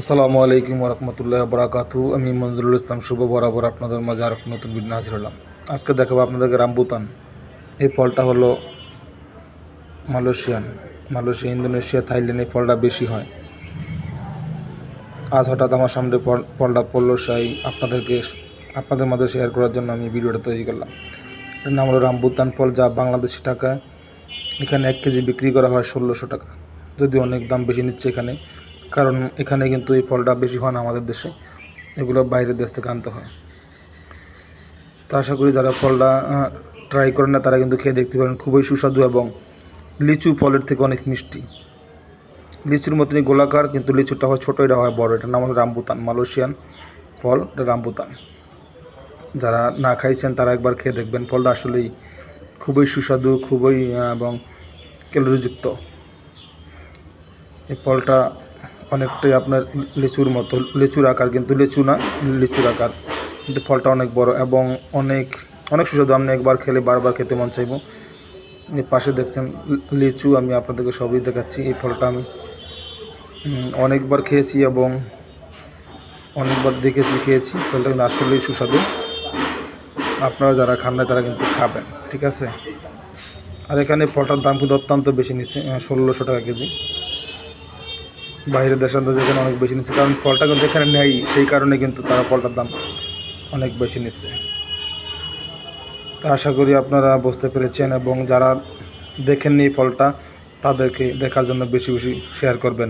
আসসালামু আলাইকুম ওরহমতুল্লাহ বরাকাতু। আমি মঞ্জুরুল ইসলাম শুভ বরাবর আপনাদের মাঝে আর নতুন ভিডিও হাজির হলাম। আজকে দেখাবো আপনাদেরকে রামবুতান। এই ফলটা হলো মালয়েশিয়া, ইন্দোনেশিয়া, থাইল্যান্ড এই ফলটা বেশি হয়। আজ হঠাৎ আমার সামনে ফলটা পড়লো, সেই আপনাদের মাঝে শেয়ার করার জন্য আমি ভিডিওটা তৈরি করলাম। এর নাম হলো রামবুতান ফল, যা বাংলাদেশি টাকায় এখানে 1 কেজি বিক্রি করা হয় 1600 টাকা। যদি অনেক দাম বেশি নিচ্ছে এখানে, কারণ এখানে কিন্তু এই ফলটা বেশি হয় না আমাদের দেশে, এগুলো বাইরের দেশ থেকে আনতে হয়। তো আশা করি যারা ফলটা ট্রাই করেন না তারা কিন্তু খেয়ে দেখতে পারেন, খুবই সুস্বাদু এবং লিচু ফলের থেকে অনেক মিষ্টি। লিচুর মতনই গোলাকার, কিন্তু লিচুটা হয় ছোটো, এটা হয় বড়। এটার নাম হলো রামবুতান, মালয়েশিয়ান ফল, এটা রামবুতান। যারা না খাইছেন তারা একবার খেয়ে দেখবেন, ফলটা আসলেই খুবই সুস্বাদু, খুবই এবং ক্যালোরিযুক্ত। এই ফলটা অনেকটাই আপনার লিচুর মতো, লিচুর আকার, কিন্তু লিচু না, লিচুর আকার, কিন্তু ফলটা অনেক বড় এবং অনেক অনেক সুস্বাদু। আপনি একবার খেলে বারবার খেতে মন চাইব। এই পাশে দেখছেন লিচু, আমি আপনাদেরকে সবই দেখাচ্ছি। এই ফলটা আমি অনেকবার খেয়েছি এবং অনেকবার খেয়েছি। ফলটা কিন্তু আসলেই সুস্বাদু। আপনারা যারা খান না তারা কিন্তু খাবেন, ঠিক আছে। আর এখানে ফলটার দাম কিন্তু অত্যন্ত বেশি নিচ্ছে, 1600 টাকা কেজি। বাইরের দেশের এখানে অনেক বেশি নিচ্ছে, কারণ ফলটা কিন্তু এখানে নেই, সেই কারণে কিন্তু তারা ফলটার দাম অনেক বেশি নিচ্ছে। তা আশা করি আপনারা বুঝতে পেরেছেন, এবং যারা দেখেননি ফলটা তাদেরকে দেখার জন্য বেশি বেশি শেয়ার করবেন।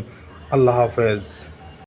আল্লাহ হাফেজ।